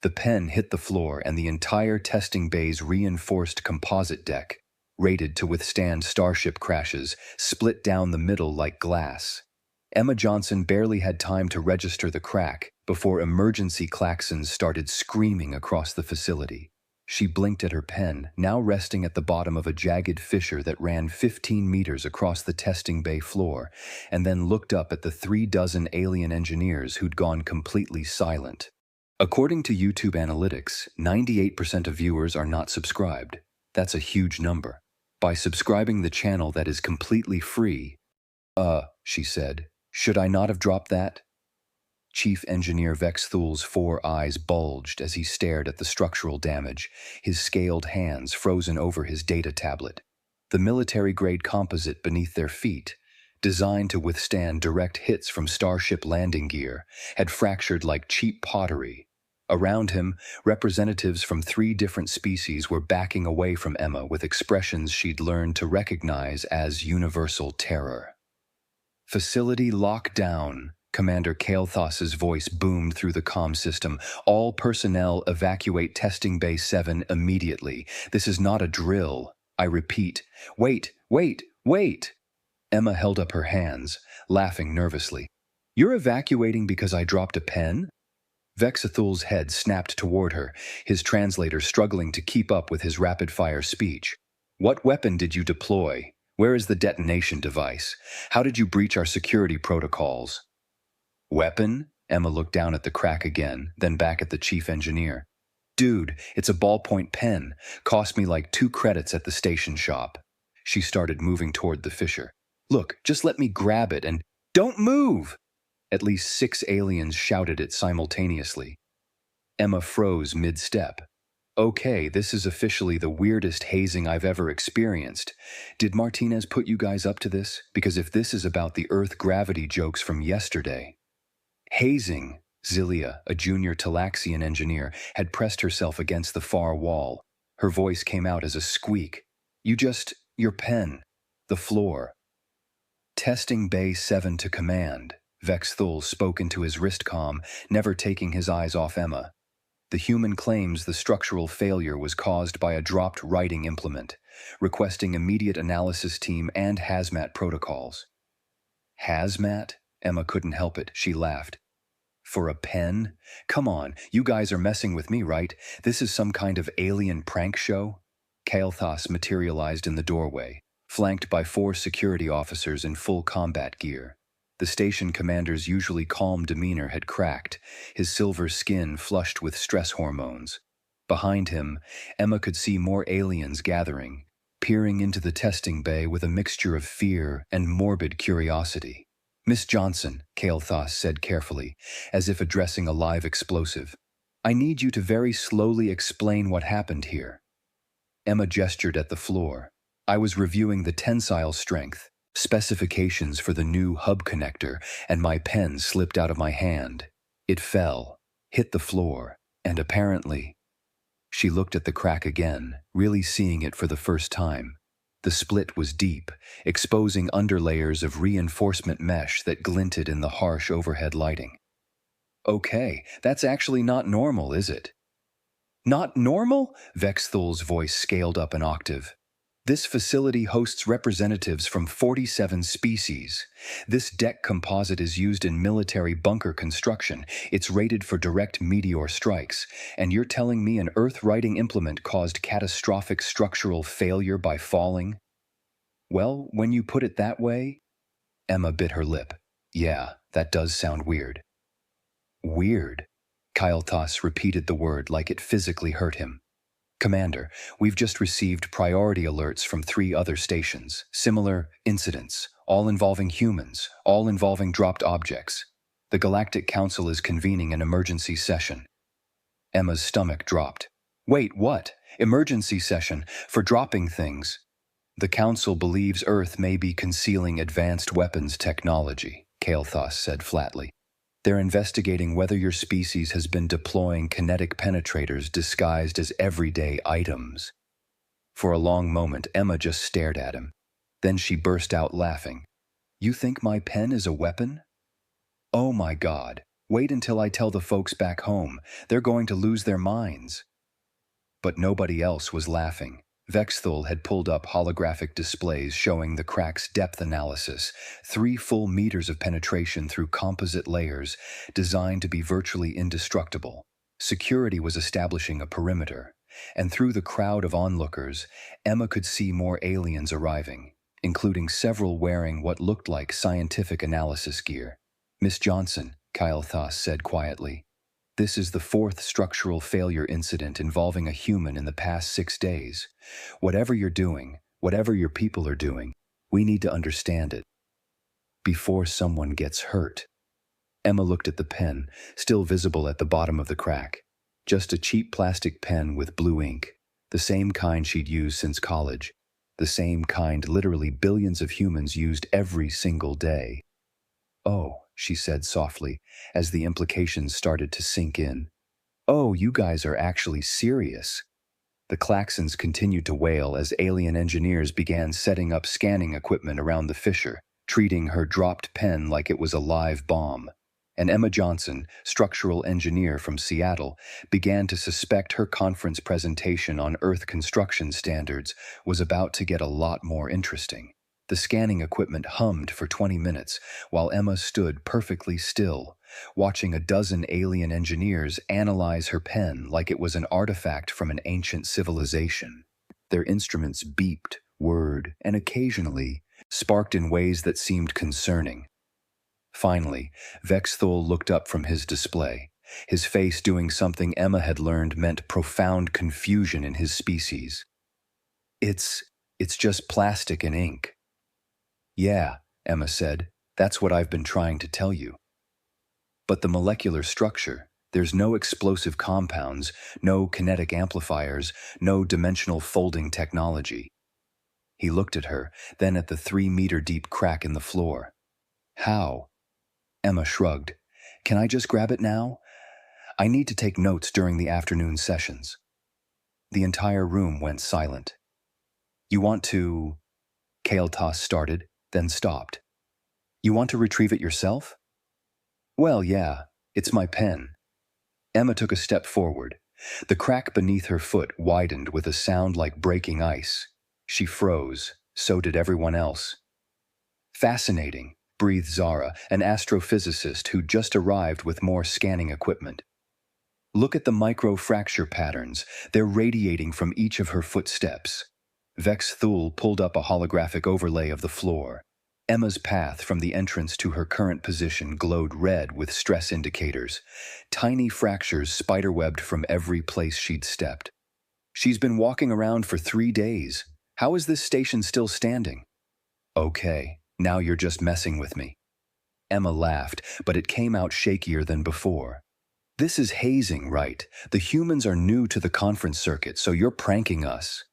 The pen hit the floor and the entire testing bay's reinforced composite deck, rated to withstand starship crashes, split down the middle like glass. Emma Johnson barely had time to register the crack before emergency klaxons started screaming across the facility. She blinked at her pen, now resting at the bottom of a jagged fissure that ran 15 meters across the testing bay floor, and then looked up at the 36 alien engineers who'd gone completely silent. According to YouTube analytics, 98% of viewers are not subscribed. That's a huge number. By subscribing the channel that is completely free, she said, should I not have dropped that? Chief Engineer Vex Thul's 4 eyes bulged as he stared at the structural damage, his scaled hands frozen over his data tablet. The military-grade composite beneath their feet, designed to withstand direct hits from Starship landing gear, had fractured like cheap pottery. Around him, representatives from 3 different species were backing away from Emma with expressions she'd learned to recognize as universal terror. Facility lockdown. Commander Kael'thas's voice boomed through the comm system. All personnel evacuate Testing Bay 7 immediately. This is not a drill. I repeat. Wait. Emma held up her hands, laughing nervously. You're evacuating because I dropped a pen? Vex Thul's head snapped toward her, his translator struggling to keep up with his rapid-fire speech. What weapon did you deploy? Where is the detonation device? How did you breach our security protocols? Weapon? Emma looked down at the crack again, then back at the chief engineer. Dude, it's a ballpoint pen. Cost me like 2 credits at the station shop. She started moving toward the fissure. Look, just let me grab it and— Don't move! At least 6 aliens shouted it simultaneously. Emma froze mid-step. Okay, this is officially the weirdest hazing I've ever experienced. Did Martinez put you guys up to this? Because if this is about the Earth gravity jokes from yesterday— Hazing, Zilia, a junior Talaxian engineer, had pressed herself against the far wall. Her voice came out as a squeak. Your pen. The floor. Testing Bay 7 to command. Vex Thul spoke into his wristcom, never taking his eyes off Emma. The human claims the structural failure was caused by a dropped writing implement, requesting immediate analysis team and hazmat protocols. Hazmat? Emma couldn't help it. She laughed. For a pen? Come on, you guys are messing with me, right? This is some kind of alien prank show? Kael'thas materialized in the doorway, flanked by 4 security officers in full combat gear. The station commander's usually calm demeanor had cracked, his silver skin flushed with stress hormones. Behind him, Emma could see more aliens gathering, peering into the testing bay with a mixture of fear and morbid curiosity. Miss Johnson, Kael'thas said carefully, as if addressing a live explosive. I need you to very slowly explain what happened here. Emma gestured at the floor. I was reviewing the tensile strength, specifications for the new hub connector, and my pen slipped out of my hand. It fell, hit the floor, and apparently— She looked at the crack again, really seeing it for the first time. The split was deep, exposing underlayers of reinforcement mesh that glinted in the harsh overhead lighting. Okay, that's actually not normal, is it? Not normal? Vex Thul's voice scaled up an octave. This facility hosts representatives from 47 species. This deck composite is used in military bunker construction. It's rated for direct meteor strikes. And you're telling me an Earth-righting implement caused catastrophic structural failure by falling? Well, when you put it that way— Emma bit her lip. Yeah, that does sound weird. Weird? Kael'thas repeated the word like it physically hurt him. Commander, we've just received priority alerts from 3 other stations. Similar incidents, all involving humans, all involving dropped objects. The Galactic Council is convening an emergency session. Emma's stomach dropped. Wait, what? Emergency session? For dropping things? The Council believes Earth may be concealing advanced weapons technology, Kael'thas said flatly. They're investigating whether your species has been deploying kinetic penetrators disguised as everyday items. For a long moment, Emma just stared at him. Then she burst out laughing. You think my pen is a weapon? Oh my God, Wait until I tell the folks back home. They're going to lose their minds. But nobody else was laughing. Vexthul had pulled up holographic displays showing the crack's depth analysis, 3 full meters of penetration through composite layers designed to be virtually indestructible. Security was establishing a perimeter, and through the crowd of onlookers, Emma could see more aliens arriving, including several wearing what looked like scientific analysis gear. "Miss Johnson," Kyle Thoss said quietly, "this is the 4th structural failure incident involving a human in the past 6 days. Whatever you're doing, whatever your people are doing, we need to understand it before someone gets hurt." Emma looked at the pen, still visible at the bottom of the crack. Just a cheap plastic pen with blue ink, the same kind she'd used since college, the same kind literally billions of humans used every single day. "Oh," she said softly, as the implications started to sink in. "Oh, you guys are actually serious." The klaxons continued to wail as alien engineers began setting up scanning equipment around the fissure, treating her dropped pen like it was a live bomb. And Emma Johnson, structural engineer from Seattle, began to suspect her conference presentation on Earth construction standards was about to get a lot more interesting. The scanning equipment hummed for 20 minutes while Emma stood perfectly still, watching a dozen alien engineers analyze her pen like it was an artifact from an ancient civilization. Their instruments beeped, whirred, and occasionally sparked in ways that seemed concerning. Finally, Vexthul looked up from his display, his face doing something Emma had learned meant profound confusion in his species. It's just plastic and ink." "Yeah," Emma said, "that's what I've been trying to tell you. But the molecular structure, there's no explosive compounds, no kinetic amplifiers, no dimensional folding technology." He looked at her, then at the 3-meter-deep crack in the floor. "How?" Emma shrugged. "Can I just grab it now? I need to take notes during the afternoon sessions." The entire room went silent. "You want to—" Kael'thas started, then stopped. "You want to retrieve it yourself?" "Well, yeah, it's my pen." Emma took a step forward. The crack beneath her foot widened with a sound like breaking ice. She froze. So did everyone else. "Fascinating," breathed Zara, an astrophysicist who'd just arrived with more scanning equipment. "Look at the micro-fracture patterns. They're radiating from each of her footsteps." Vexthul pulled up a holographic overlay of the floor. Emma's path from the entrance to her current position glowed red with stress indicators. Tiny fractures spiderwebbed from every place she'd stepped. "She's been walking around for 3 days. How is this station still standing?" "Okay, now you're just messing with me." Emma laughed, but it came out shakier than before. "This is hazing, right? The humans are new to the conference circuit, so you're pranking us."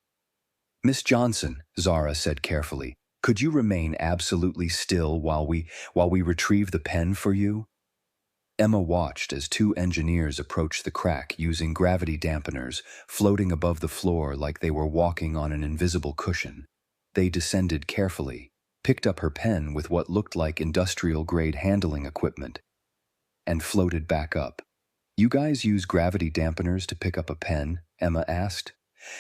"Miss Johnson," Zara said carefully, "could you remain absolutely still while we retrieve the pen for you?" Emma watched as 2 engineers approached the crack using gravity dampeners, floating above the floor like they were walking on an invisible cushion. They descended carefully, picked up her pen with what looked like industrial-grade handling equipment, and floated back up. "You guys use gravity dampeners to pick up a pen?" Emma asked.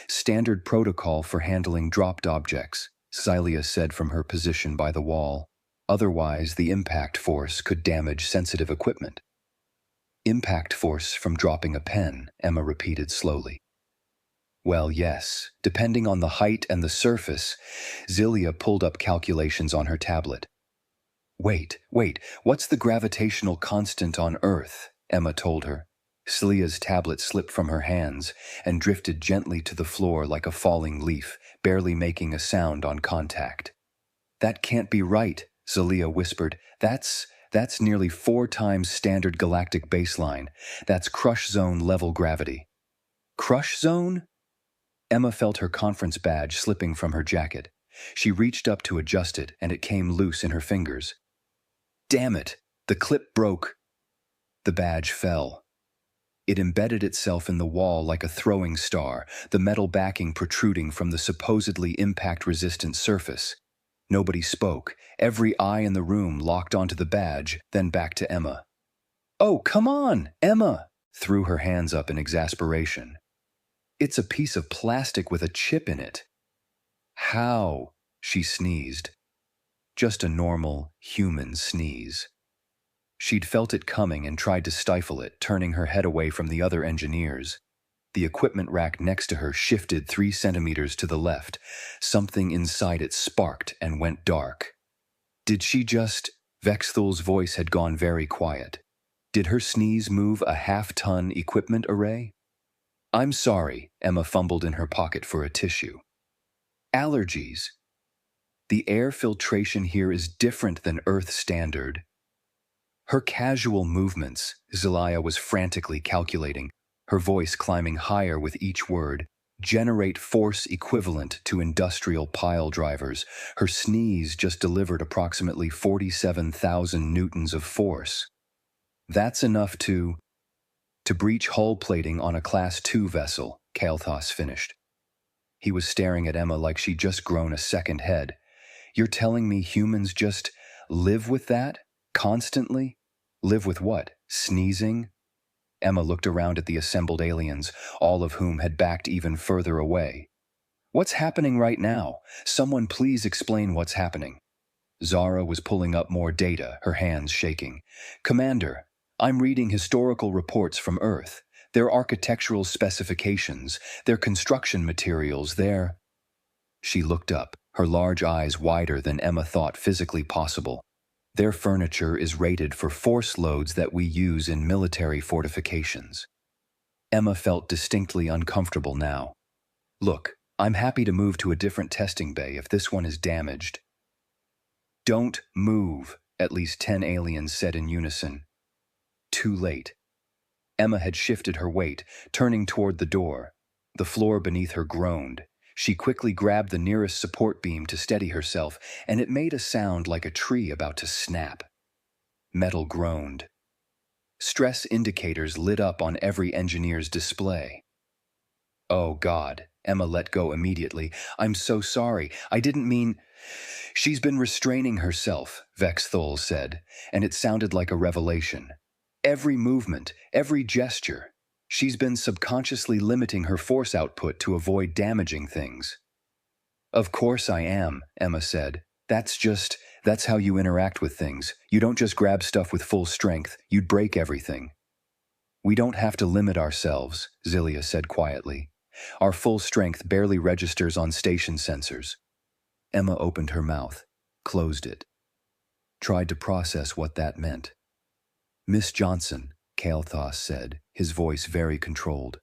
"Standard protocol for handling dropped objects," Xylia said from her position by the wall. "Otherwise, the impact force could damage sensitive equipment." "Impact force from dropping a pen," Emma repeated slowly. "Well, yes, depending on the height and the surface." Xylia pulled up calculations on her tablet. Wait, what's the gravitational constant on Earth?" Emma told her. Xylia's tablet slipped from her hands and drifted gently to the floor like a falling leaf, barely making a sound on contact. "That can't be right," Xylia whispered. That's nearly 4 times standard galactic baseline. That's crush zone level gravity." "Crush zone?" Emma felt her conference badge slipping from her jacket. She reached up to adjust it, and it came loose in her fingers. "Damn it! The clip broke." The badge fell. It embedded itself in the wall like a throwing star, the metal backing protruding from the supposedly impact-resistant surface. Nobody spoke. Every eye in the room locked onto the badge, then back to Emma. "Oh, come on, Emma!" threw her hands up in exasperation. "It's a piece of plastic with a chip in it." "How?" she sneezed. Just a normal, human sneeze. She'd felt it coming and tried to stifle it, turning her head away from the other engineers. The equipment rack next to her shifted 3 centimeters to the left. Something inside it sparked and went dark. Did she just... Vexthul's voice had gone very quiet. Did her sneeze move a half-ton equipment array? "I'm sorry," Emma fumbled in her pocket for a tissue. "Allergies. The air filtration here is different than Earth standard." Her casual movements, Zelaya was frantically calculating, her voice climbing higher with each word, generate force equivalent to industrial pile drivers. Her sneeze just delivered approximately 47,000 newtons of force. That's enough to breach hull plating on a Class 2 vessel, Kael'thas finished. He was staring at Emma like she'd just grown a second head. "You're telling me humans just live with that? Constantly? Live with what? Sneezing?" Emma looked around at the assembled aliens, all of whom had backed even further away. "What's happening right now? Someone please explain what's happening." Zara was pulling up more data, her hands shaking. "Commander, I'm reading historical reports from Earth. Their architectural specifications, their construction materials, their..." She looked up, her large eyes wider than Emma thought physically possible. "Their furniture is rated for force loads that we use in military fortifications." Emma felt distinctly uncomfortable now. "Look, I'm happy to move to a different testing bay if this one is damaged." "Don't move," at least 10 aliens said in unison. Too late. Emma had shifted her weight, turning toward the door. The floor beneath her groaned. She quickly grabbed the nearest support beam to steady herself, and it made a sound like a tree about to snap. Metal groaned. Stress indicators lit up on every engineer's display. "Oh, God," Emma let go immediately. "I'm so sorry. I didn't mean..." "She's been restraining herself," Vexthul said, and it sounded like a revelation. "Every movement, every gesture. She's been subconsciously limiting her force output to avoid damaging things." "Of course I am," Emma said. That's how you interact with things. You don't just grab stuff with full strength, you'd break everything." "We don't have to limit ourselves," Zilia said quietly. "Our full strength barely registers on station sensors." Emma opened her mouth, closed it, tried to process what that meant. "Miss Johnson," Kael'thas said, his voice very controlled,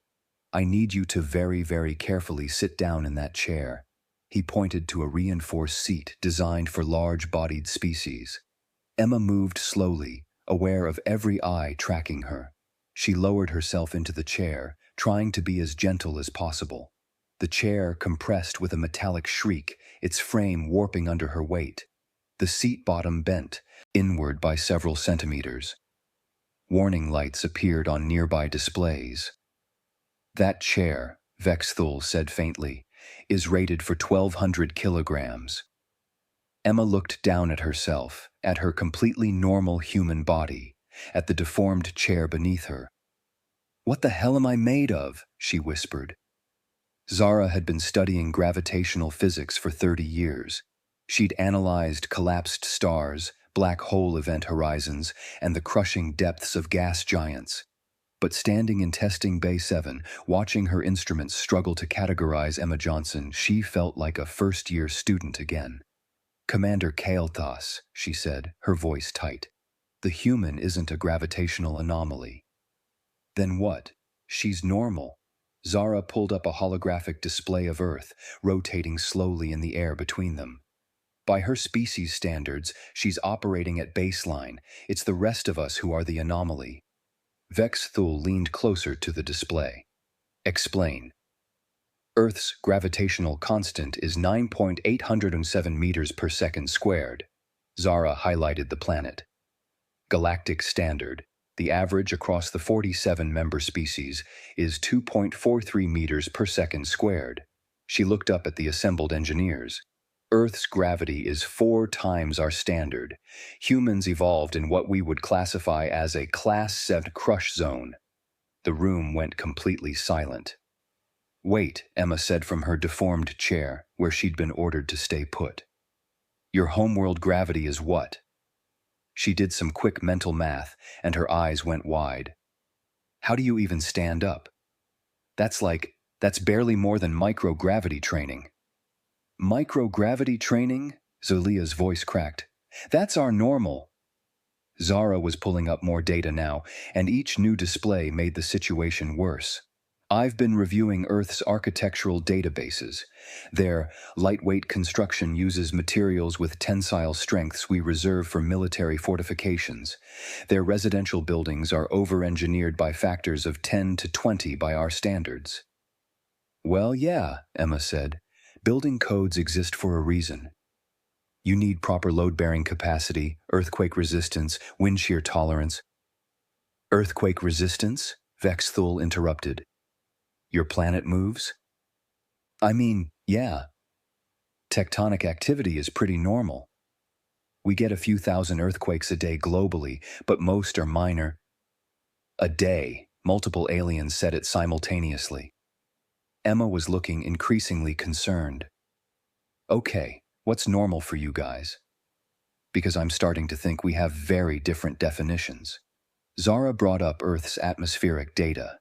"I need you to very, very carefully sit down in that chair." He pointed to a reinforced seat designed for large-bodied species. Emma moved slowly, aware of every eye tracking her. She lowered herself into the chair, trying to be as gentle as possible. The chair compressed with a metallic shriek, its frame warping under her weight. The seat bottom bent, inward by several centimeters. Warning lights appeared on nearby displays. "That chair," Vexthul said faintly, "is rated for 1,200 kilograms." Emma looked down at herself, at her completely normal human body, at the deformed chair beneath her. "What the hell am I made of?" she whispered. Zara had been studying gravitational physics for 30 years. She'd analyzed collapsed stars, black hole event horizons, and the crushing depths of gas giants. But standing in Testing Bay 7, watching her instruments struggle to categorize Emma Johnson, she felt like a first-year student again. "Commander Kael'thas," she said, her voice tight. "The human isn't a gravitational anomaly." "Then what? She's normal." Zara pulled up a holographic display of Earth, rotating slowly in the air between them. "By her species standards, she's operating at baseline. It's the rest of us who are the anomaly." Vexthul leaned closer to the display. "Explain." "Earth's gravitational constant is 9.807 meters per second squared." Zara highlighted the planet. "Galactic standard, the average across the 47 member species, is 2.43 meters per second squared." She looked up at the assembled engineers. Earth's gravity is 4 times our standard. Humans evolved in what we would classify as a Class 7 crush zone. The room went completely silent. "Wait," Emma said from her deformed chair, where she'd been ordered to stay put. "Your homeworld gravity is what?" She did some quick mental math, and her eyes went wide. "How do you even stand up? That's barely more than microgravity training." "Microgravity training?" Zulia's voice cracked. "That's our normal." Zara was pulling up more data now, and each new display made the situation worse. "I've been reviewing Earth's architectural databases. Their lightweight construction uses materials with tensile strengths we reserve for military fortifications. Their residential buildings are over-engineered by factors of 10 to 20 by our standards." "Well, yeah," Emma said. "Building codes exist for a reason. You need proper load-bearing capacity, earthquake resistance, wind shear tolerance." "Earthquake resistance?" Vexthul interrupted. "Your planet moves?" "I mean, yeah. Tectonic activity is pretty normal. We get a few thousand earthquakes a day globally, but most are minor." "A day," multiple aliens said it simultaneously. Emma was looking increasingly concerned. "Okay, what's normal for you guys? Because I'm starting to think we have very different definitions." Zara brought up Earth's atmospheric data.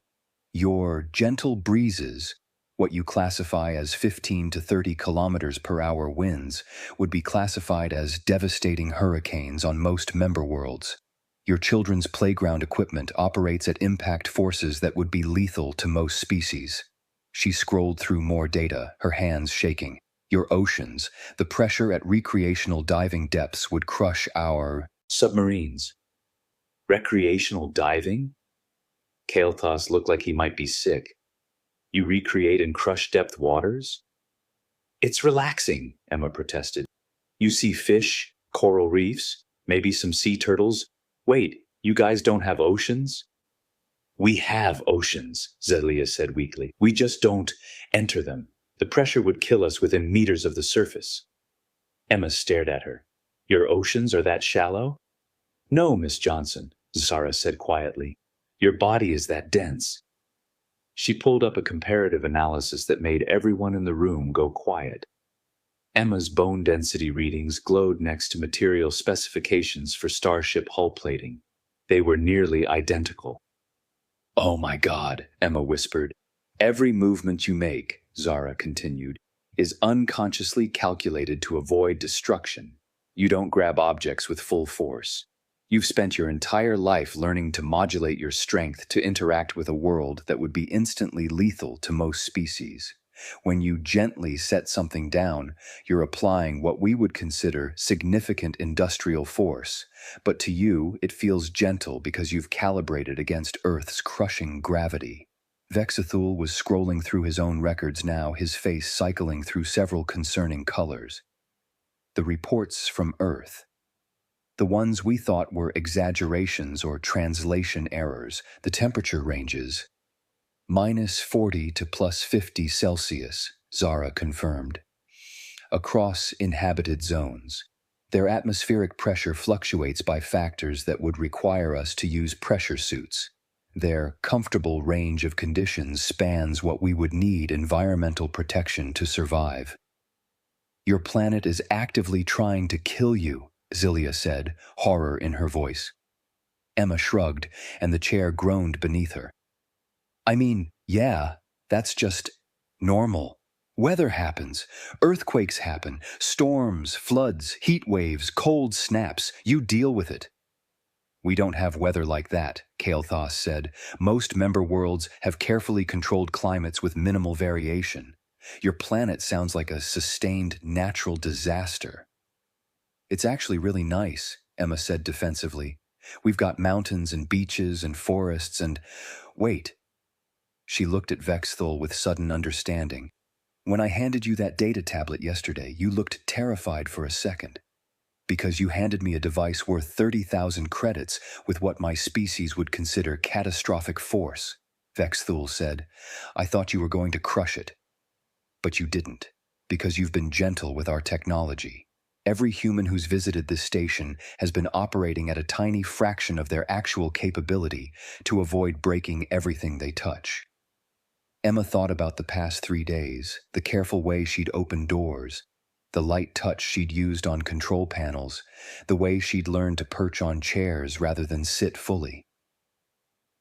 "Your gentle breezes, what you classify as 15 to 30 kilometers per hour winds, would be classified as devastating hurricanes on most member worlds. Your children's playground equipment operates at impact forces that would be lethal to most species." She scrolled through more data, her hands shaking. "Your oceans, the pressure at recreational diving depths would crush our submarines." "Recreational diving?" Kael'thas looked like he might be sick. "You recreate in crush depth waters?" "It's relaxing," Emma protested. "You see fish, coral reefs, maybe some sea turtles. Wait, you guys don't have oceans?" "We have oceans," Zelia said weakly. "We just don't enter them. The pressure would kill us within meters of the surface." Emma stared at her. "Your oceans are that shallow?" "No, Miss Johnson," Zara said quietly. "Your body is that dense." She pulled up a comparative analysis that made everyone in the room go quiet. Emma's bone density readings glowed next to material specifications for starship hull plating. They were nearly identical. "Oh my God," Emma whispered. "Every movement you make," Zara continued, "is unconsciously calculated to avoid destruction. You don't grab objects with full force. You've spent your entire life learning to modulate your strength to interact with a world that would be instantly lethal to most species. When you gently set something down, you're applying what we would consider significant industrial force, but to you it feels gentle because you've calibrated against Earth's crushing gravity." Vexithul was scrolling through his own records now, his face cycling through several concerning colors. "The reports from Earth. The ones we thought were exaggerations or translation errors, the temperature ranges. -40 to +50 Celsius, Zara confirmed. Across inhabited zones. Their atmospheric pressure fluctuates by factors that would require us to use pressure suits. Their comfortable range of conditions spans what we would need environmental protection to survive." "Your planet is actively trying to kill you," Zelia said, horror in her voice. Emma shrugged, and the chair groaned beneath her. "I mean, yeah, that's just normal. Weather happens, earthquakes happen, storms, floods, heat waves, cold snaps. You deal with it." "We don't have weather like that," Kael'thas said. "Most member worlds have carefully controlled climates with minimal variation. Your planet sounds like a sustained natural disaster." "It's actually really nice," Emma said defensively. "We've got mountains and beaches and forests and... Wait." She looked at Vexthul with sudden understanding. "When I handed you that data tablet yesterday, you looked terrified for a second. Because you handed me a device worth 30,000 credits with what my species would consider catastrophic force," Vexthul said. "I thought you were going to crush it. But you didn't." Because you've been gentle with our technology. Every human who's visited this station has been operating at a tiny fraction of their actual capability to avoid breaking everything they touch. Emma thought about the past 3 days, the careful way she'd opened doors, the light touch she'd used on control panels, the way she'd learned to perch on chairs rather than sit fully.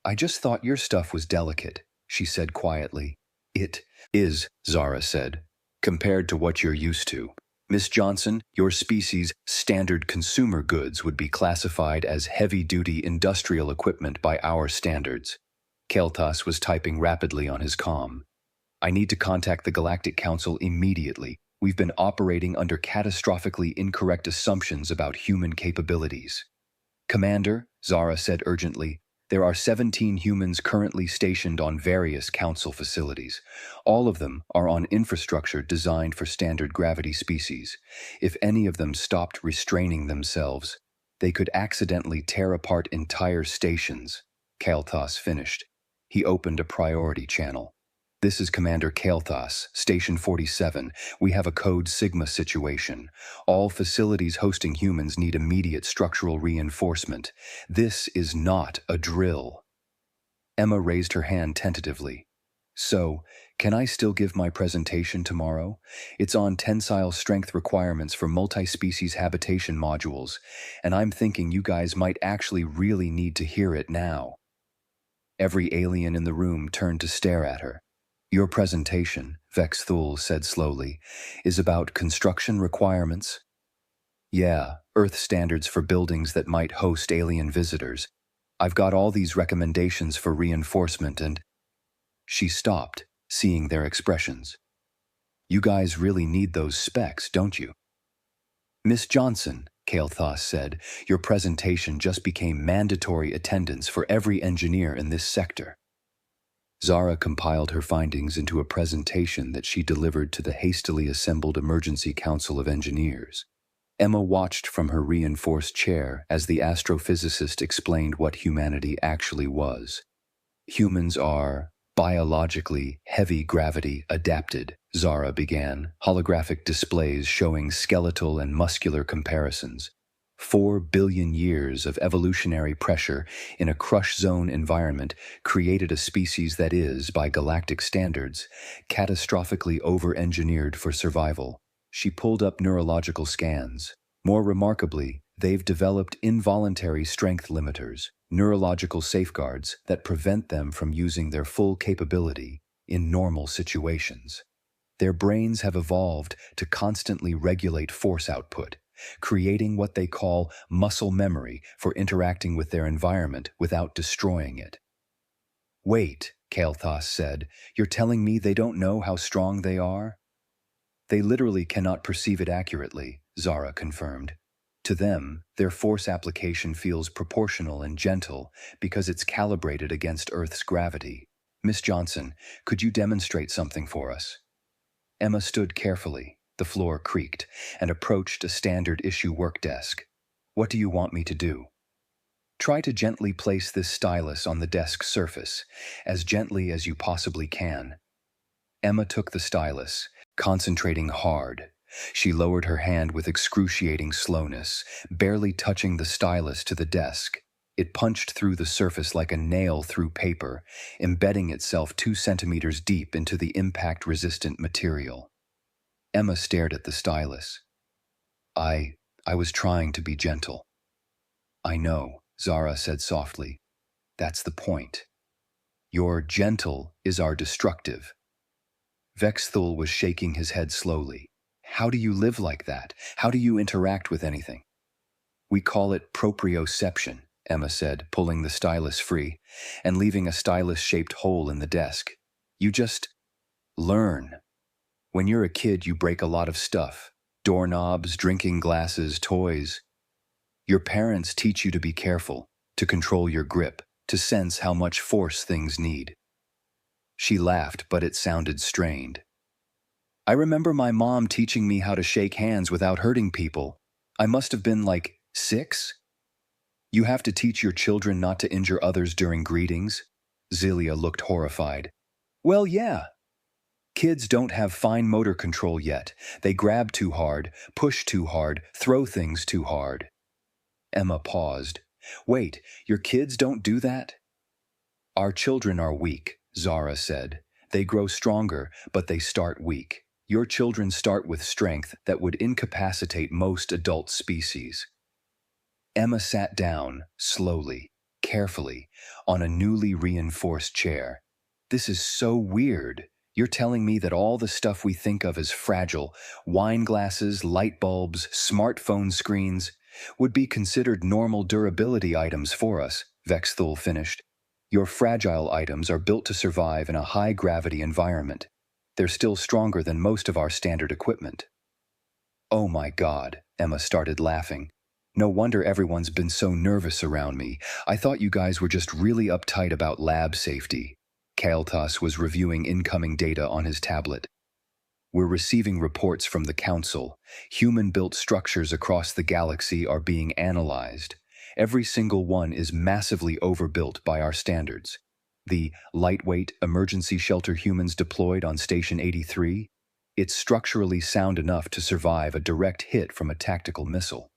"I just thought your stuff was delicate," she said quietly. "It is," Zara said, "compared to what you're used to. Miss Johnson, your species' standard consumer goods would be classified as heavy-duty industrial equipment by our standards." Keltas was typing rapidly on his comm. "I need to contact the Galactic Council immediately. We've been operating under catastrophically incorrect assumptions about human capabilities." "Commander," Zara said urgently, "there are 17 humans currently stationed on various council facilities. All of them are on infrastructure designed for standard gravity species. If any of them stopped restraining themselves, they could accidentally tear apart entire stations." Keltas finished. He opened a priority channel. "This is Commander Keltas, Station 47. We have a Code Sigma situation. All facilities hosting humans need immediate structural reinforcement. This is not a drill." Emma raised her hand tentatively. "So, can I still give my presentation tomorrow? It's on tensile strength requirements for multi-species habitation modules, and I'm thinking you guys might actually really need to hear it now." Every alien in the room turned to stare at her. "Your presentation," Vex Thule said slowly, "is about construction requirements?" "Yeah, Earth standards for buildings that might host alien visitors. I've got all these recommendations for reinforcement and—" She stopped, seeing their expressions. "You guys really need those specs, don't you?" "Miss Johnson," Keltas said, "your presentation just became mandatory attendance for every engineer in this sector." Zara compiled her findings into a presentation that she delivered to the hastily assembled Emergency Council of Engineers. Emma watched from her reinforced chair as the astrophysicist explained what humanity actually was. "Humans are biologically heavy gravity adapted," Zara began, holographic displays showing skeletal and muscular comparisons. 4 billion years of evolutionary pressure in a crush zone environment created a species that is, by galactic standards, catastrophically over-engineered for survival. She pulled up neurological scans. More remarkably, they've developed involuntary strength limiters, neurological safeguards that prevent them from using their full capability in normal situations. Their brains have evolved to constantly regulate force output, creating what they call muscle memory for interacting with their environment without destroying it. "Wait," Keltas said, "you're telling me they don't know how strong they are?" "They literally cannot perceive it accurately," Zara confirmed. "To them, their force application feels proportional and gentle because it's calibrated against Earth's gravity. Miss Johnson, could you demonstrate something for us?" Emma stood carefully. The floor creaked, and approached a standard issue work desk. "What do you want me to do?" "Try to gently place this stylus on the desk's surface, as gently as you possibly can." Emma took the stylus, concentrating hard. She lowered her hand with excruciating slowness, barely touching the stylus to the desk. It punched through the surface like a nail through paper, embedding itself 2 centimeters deep into the impact-resistant material. Emma stared at the stylus. I was trying to be gentle." "I know," Zara said softly. "That's the point. Your gentle is our destructive." Vex Thule was shaking his head slowly. "How do you live like that? How do you interact with anything?" "We call it proprioception," Emma said, pulling the stylus free and leaving a stylus-shaped hole in the desk. "You just learn. When you're a kid, you break a lot of stuff. Doorknobs, drinking glasses, toys. Your parents teach you to be careful, to control your grip, to sense how much force things need." She laughed, but it sounded strained. "I remember my mom teaching me how to shake hands without hurting people. I must have been like 6. You have to teach your children not to injure others during greetings?" Zelia looked horrified. "Well, yeah." Kids don't have fine motor control yet. They grab too hard, push too hard, throw things too hard. Emma paused. Wait, your kids don't do that? Our children are weak, Zara said. They grow stronger, but they start weak. Your children start with strength that would incapacitate most adult species. Emma sat down, slowly, carefully, on a newly reinforced chair. This is so weird. You're telling me that all the stuff we think of as fragile, wine glasses, light bulbs, smartphone screens, would be considered normal durability items for us, Vexthul finished. Your fragile items are built to survive in a high-gravity environment. They're still stronger than most of our standard equipment. Oh my God, Emma started laughing. No wonder everyone's been so nervous around me. I thought you guys were just really uptight about lab safety. Kael'thas was reviewing incoming data on his tablet. We're receiving reports from the Council. Human-built structures across the galaxy are being analyzed. Every single one is massively overbuilt by our standards. The lightweight emergency shelter humans deployed on Station 83, it's structurally sound enough to survive a direct hit from a tactical missile.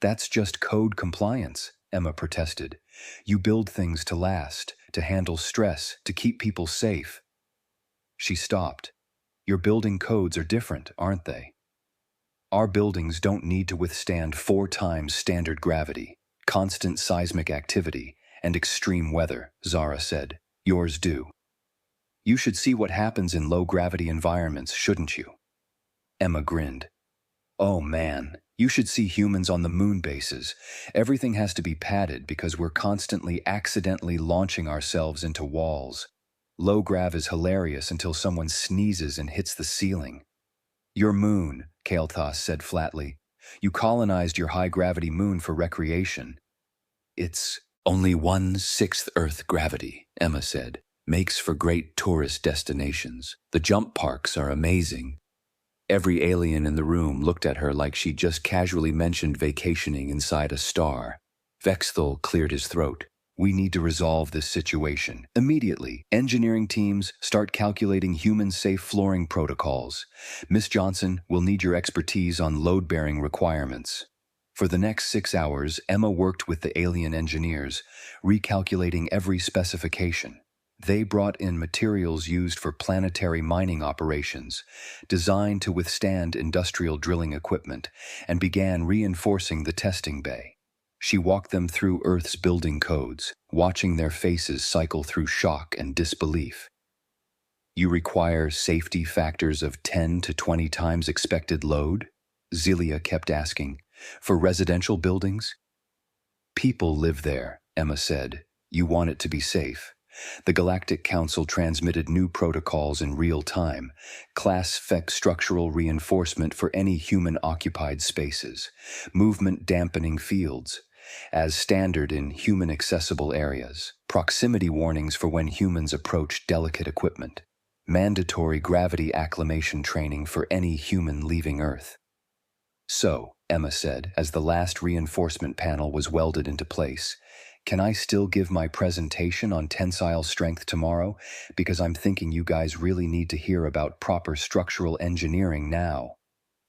That's just code compliance, Emma protested. You build things to last, to handle stress, to keep people safe. She stopped. Your building codes are different, aren't they? Our buildings don't need to withstand 4 times standard gravity, constant seismic activity, and extreme weather, Zara said. Yours do. You should see what happens in low-gravity environments, shouldn't you? Emma grinned. Oh man, you should see humans on the moon bases. Everything has to be padded because we're constantly accidentally launching ourselves into walls. Low grav is hilarious until someone sneezes and hits the ceiling. Your moon, Kael'thas said flatly. You colonized your high-gravity moon for recreation. It's only 1/6 Earth gravity, Emma said. Makes for great tourist destinations. The jump parks are amazing. Every alien in the room looked at her like she'd just casually mentioned vacationing inside a star. Vexthul cleared his throat. We need to resolve this situation. Immediately, engineering teams start calculating human-safe flooring protocols. Miss Johnson will need your expertise on load-bearing requirements. For the next 6 hours, Emma worked with the alien engineers, recalculating every specification. They brought in materials used for planetary mining operations, designed to withstand industrial drilling equipment, and began reinforcing the testing bay. She walked them through Earth's building codes, watching their faces cycle through shock and disbelief. You require safety factors of 10 to 20 times expected load? Zelia kept asking. For residential buildings? People live there, Emma said. You want it to be safe. The Galactic Council transmitted new protocols in real time, class-spec structural reinforcement for any human-occupied spaces, movement-dampening fields, as standard in human-accessible areas, proximity warnings for when humans approach delicate equipment, mandatory gravity acclimation training for any human leaving Earth. So, Emma said, as the last reinforcement panel was welded into place, can I still give my presentation on tensile strength tomorrow? Because I'm thinking you guys really need to hear about proper structural engineering now.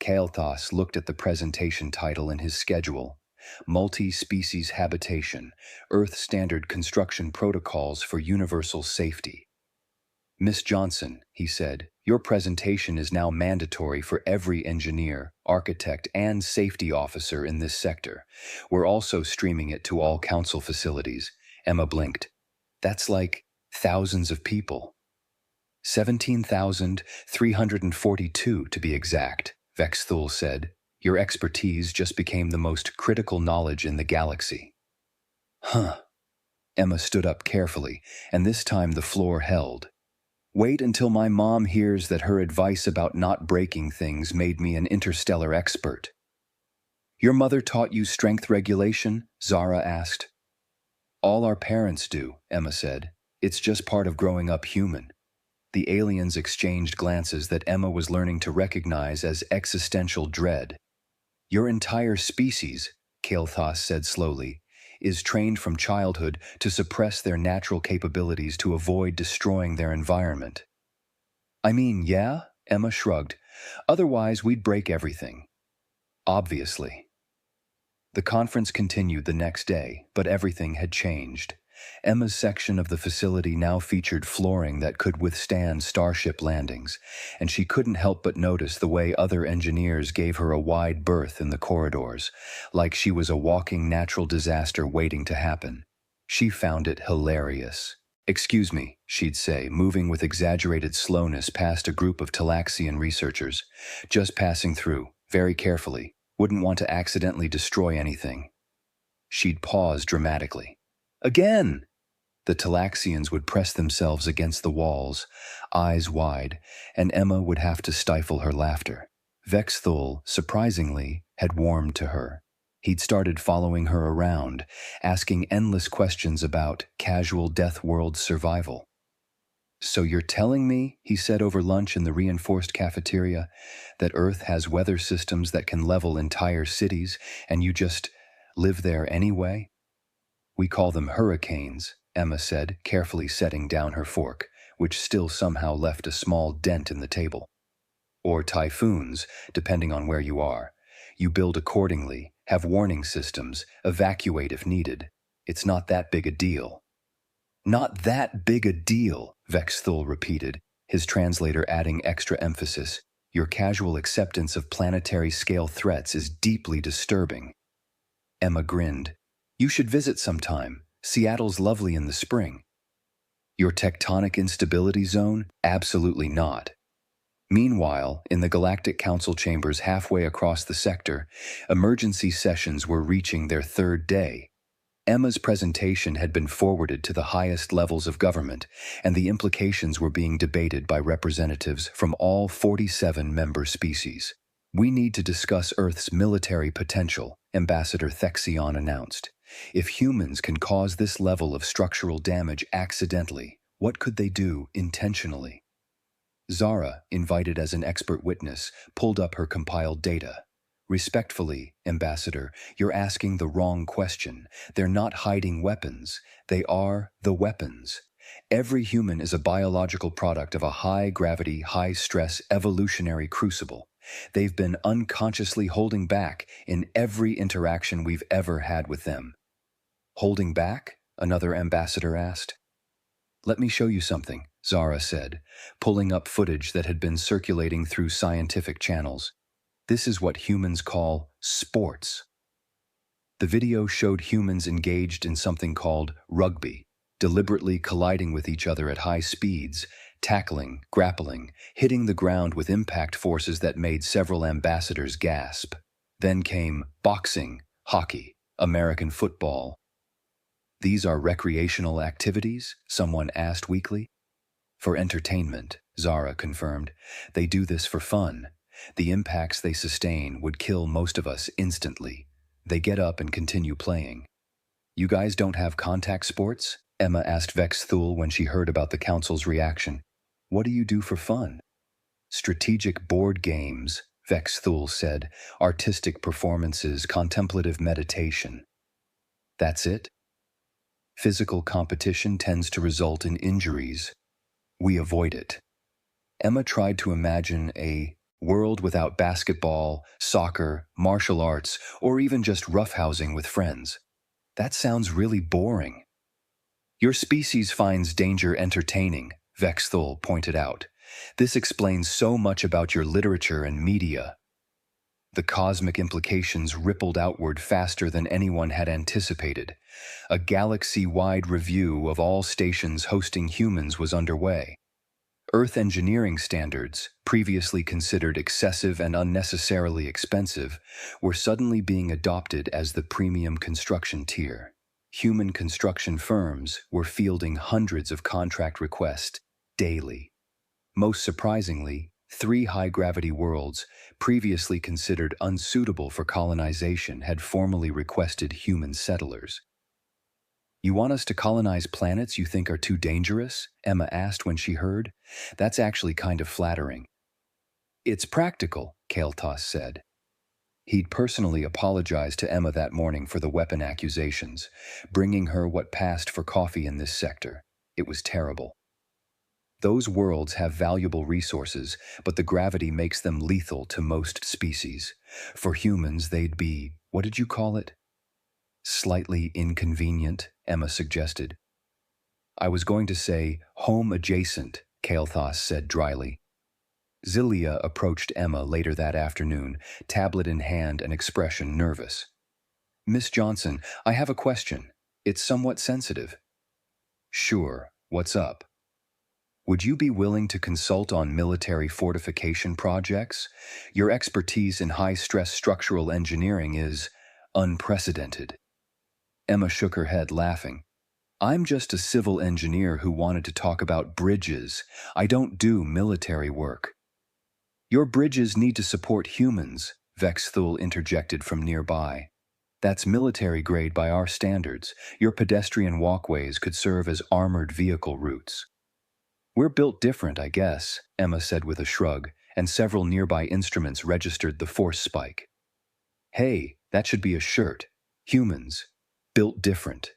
Kael'thas looked at the presentation title in his schedule. Multi-Species Habitation, Earth Standard Construction Protocols for Universal Safety. Miss Johnson, he said, your presentation is now mandatory for every engineer, architect, and safety officer in this sector. We're also streaming it to all council facilities. Emma blinked. That's like thousands of people. 17,342 to be exact, Vexthul said. Your expertise just became the most critical knowledge in the galaxy. Huh. Emma stood up carefully, and this time the floor held. Wait until my mom hears that her advice about not breaking things made me an interstellar expert. Your mother taught you strength regulation? Zara asked. All our parents do, Emma said. It's just part of growing up human. The aliens exchanged glances that Emma was learning to recognize as existential dread. Your entire species, Kael'thas said slowly, is trained from childhood to suppress their natural capabilities to avoid destroying their environment. I mean, yeah, Emma shrugged. Otherwise, we'd break everything. Obviously. The conference continued the next day, but everything had changed. Emma's section of the facility now featured flooring that could withstand starship landings, and she couldn't help but notice the way other engineers gave her a wide berth in the corridors, like she was a walking natural disaster waiting to happen. She found it hilarious. "Excuse me," she'd say, moving with exaggerated slowness past a group of Talaxian researchers. "Just passing through, very carefully. Wouldn't want to accidentally destroy anything." She'd pause dramatically. "Again!" The Talaxians would press themselves against the walls, eyes wide, and Emma would have to stifle her laughter. Vexthul, surprisingly, had warmed to her. He'd started following her around, asking endless questions about casual Death World survival. "So you're telling me," he said over lunch in the reinforced cafeteria, "that Earth has weather systems that can level entire cities, and you just live there anyway?" "We call them hurricanes," Emma said, carefully setting down her fork, which still somehow left a small dent in the table. "Or typhoons, depending on where you are. You build accordingly, have warning systems, evacuate if needed. It's not that big a deal." "Not that big a deal," Vexthul repeated, his translator adding extra emphasis. "Your casual acceptance of planetary-scale threats is deeply disturbing." Emma grinned. "You should visit sometime. Seattle's lovely in the spring." "Your tectonic instability zone? Absolutely not." Meanwhile, in the Galactic Council chambers halfway across the sector, emergency sessions were reaching their third day. Emma's presentation had been forwarded to the highest levels of government, and the implications were being debated by representatives from all 47 member species. "We need to discuss Earth's military potential," Ambassador Thexion announced. "If humans can cause this level of structural damage accidentally, what could they do intentionally?" Zara, invited as an expert witness, pulled up her compiled data. "Respectfully, Ambassador, you're asking the wrong question. They're not hiding weapons. They are the weapons. Every human is a biological product of a high-gravity, high-stress evolutionary crucible. They've been unconsciously holding back in every interaction we've ever had with them." "Holding back?" another ambassador asked. "Let me show you something," Zara said, pulling up footage that had been circulating through scientific channels. "This is what humans call sports." The video showed humans engaged in something called rugby, deliberately colliding with each other at high speeds, tackling, grappling, hitting the ground with impact forces that made several ambassadors gasp. Then came boxing, hockey, American football. "These are recreational activities?" someone asked weakly. "For entertainment," Zara confirmed. "They do this for fun. The impacts they sustain would kill most of us instantly. They get up and continue playing." "You guys don't have contact sports?" Emma asked Vexthul when she heard about the council's reaction. "What do you do for fun?" "Strategic board games," Vexthul said. "Artistic performances, contemplative meditation." "That's it?" "Physical competition tends to result in injuries. We avoid it." Emma tried to imagine a world without basketball, soccer, martial arts, or even just roughhousing with friends. "That sounds really boring." "Your species finds danger entertaining," Vexthul pointed out. "This explains so much about your literature and media." The cosmic implications rippled outward faster than anyone had anticipated. A galaxy-wide review of all stations hosting humans was underway. Earth engineering standards, previously considered excessive and unnecessarily expensive, were suddenly being adopted as the premium construction tier. Human construction firms were fielding hundreds of contract requests daily. Most surprisingly, 3 high-gravity worlds, previously considered unsuitable for colonization, had formally requested human settlers. "You want us to colonize planets you think are too dangerous?" Emma asked when she heard. "That's actually kind of flattering." "It's practical," Kael'thas said. He'd personally apologized to Emma that morning for the weapon accusations, bringing her what passed for coffee in this sector. It was terrible. Those worlds have valuable resources, but the gravity makes them lethal to most species. For humans, they'd be, what did you call it? Slightly inconvenient, Emma suggested. I was going to say home adjacent, Kael'thas said dryly. Zilia approached Emma later that afternoon, tablet in hand and expression nervous. Miss Johnson, I have a question. It's somewhat sensitive. Sure, what's up? Would you be willing to consult on military fortification projects? Your expertise in high-stress structural engineering is unprecedented. Emma shook her head, laughing. I'm just a civil engineer who wanted to talk about bridges. I don't do military work. Your bridges need to support humans, Vexthul interjected from nearby. That's military grade by our standards. Your pedestrian walkways could serve as armored vehicle routes. We're built different, I guess, Emma said with a shrug, and several nearby instruments registered the force spike. Hey, that should be a shirt. Humans. Built different.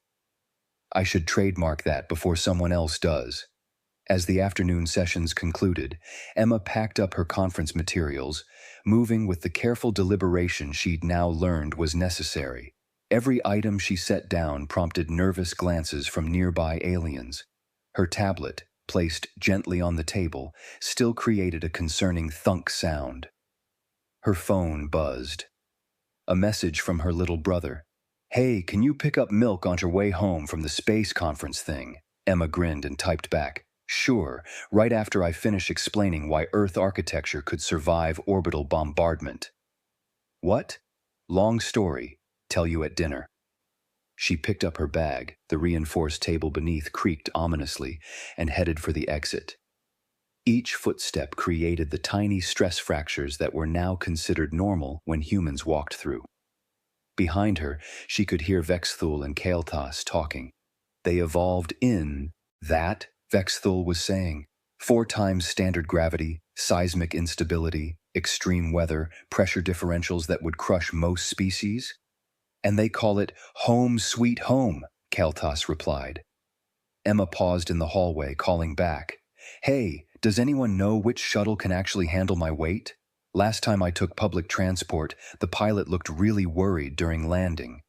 I should trademark that before someone else does. As the afternoon sessions concluded, Emma packed up her conference materials, moving with the careful deliberation she'd now learned was necessary. Every item she set down prompted nervous glances from nearby aliens. Her tablet, placed gently on the table, still created a concerning thunk sound. Her phone buzzed. A message from her little brother. Hey, can you pick up milk on your way home from the space conference thing? Emma grinned and typed back. Sure, right after I finish explaining why Earth architecture could survive orbital bombardment. What? Long story. Tell you at dinner. She picked up her bag, the reinforced table beneath creaked ominously, and headed for the exit. Each footstep created the tiny stress fractures that were now considered normal when humans walked through. Behind her, she could hear Vexthul and Kael'thas talking. They evolved in that, Vexthul was saying. 4 times standard gravity, seismic instability, extreme weather, pressure differentials that would crush most species. And they call it home sweet home, Kael'thas replied. Emma paused in the hallway, calling back. Hey, does anyone know which shuttle can actually handle my weight? Last time I took public transport, the pilot looked really worried during landing.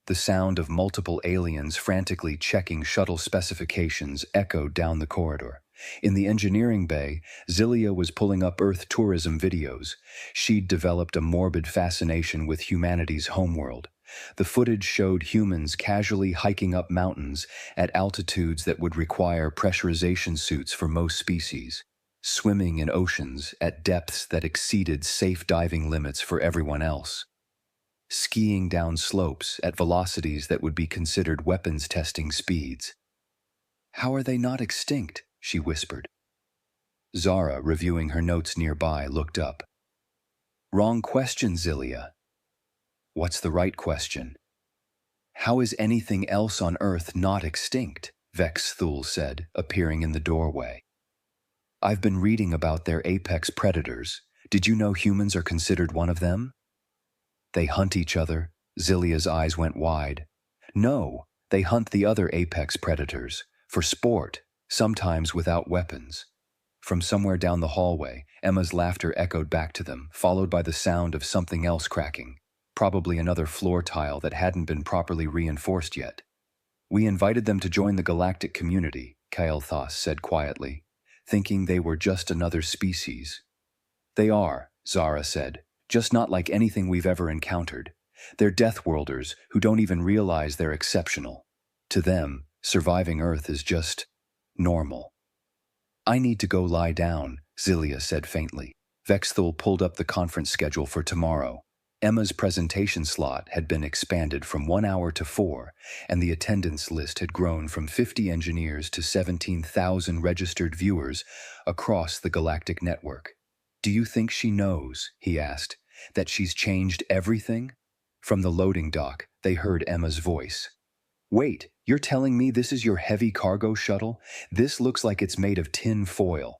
The sound of multiple aliens frantically checking shuttle specifications echoed down the corridor. In the engineering bay, Zilia was pulling up Earth tourism videos. She'd developed a morbid fascination with humanity's homeworld. The footage showed humans casually hiking up mountains at altitudes that would require pressurization suits for most species, swimming in oceans at depths that exceeded safe diving limits for everyone else, skiing down slopes at velocities that would be considered weapons testing speeds. How are they not extinct? She whispered. Zara, reviewing her notes nearby, looked up. Wrong question, Zilia. What's the right question? How is anything else on Earth not extinct? Vexthul said, appearing in the doorway. I've been reading about their apex predators. Did you know humans are considered one of them? They hunt each other. Zilia's eyes went wide. No, they hunt the other apex predators, for sport, sometimes without weapons. From somewhere down the hallway, Emma's laughter echoed back to them, followed by the sound of something else cracking. Probably another floor tile that hadn't been properly reinforced yet. We invited them to join the galactic community, Kael'thas said quietly, thinking they were just another species. They are, Zara said, just not like anything we've ever encountered. They're Deathworlders who don't even realize they're exceptional. To them, surviving Earth is just normal. I need to go lie down, Zilia said faintly. Vexthul pulled up the conference schedule for tomorrow. Emma's presentation slot had been expanded from 1 hour to 4, and the attendance list had grown from 50 engineers to 17,000 registered viewers across the galactic network. Do you think she knows, he asked, that she's changed everything? From the loading dock, they heard Emma's voice. Wait, you're telling me this is your heavy cargo shuttle? This looks like it's made of tin foil.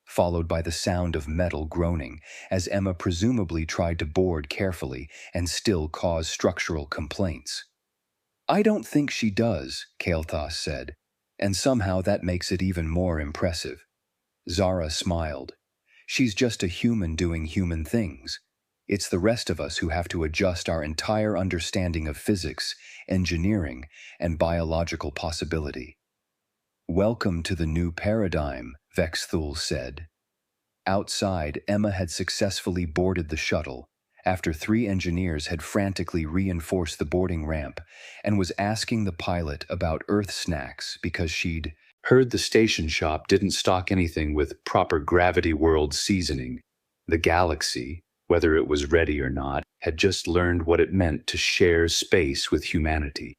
Followed by the sound of metal groaning, as Emma presumably tried to board carefully and still cause structural complaints. I don't think she does, Kael'thas said. And somehow that makes it even more impressive. Zara smiled. She's just a human doing human things. It's the rest of us who have to adjust our entire understanding of physics, engineering, and biological possibility. Welcome to the new paradigm, Vexthul said. Outside, Emma had successfully boarded the shuttle, after 3 engineers had frantically reinforced the boarding ramp, and was asking the pilot about Earth snacks because she'd Heard the station shop didn't stock anything with proper gravity world seasoning. The galaxy, whether it was ready or not, had just learned what it meant to share space with humanity.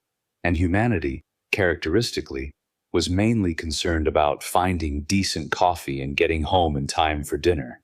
And humanity, characteristically, was mainly concerned about finding decent coffee and getting home in time for dinner.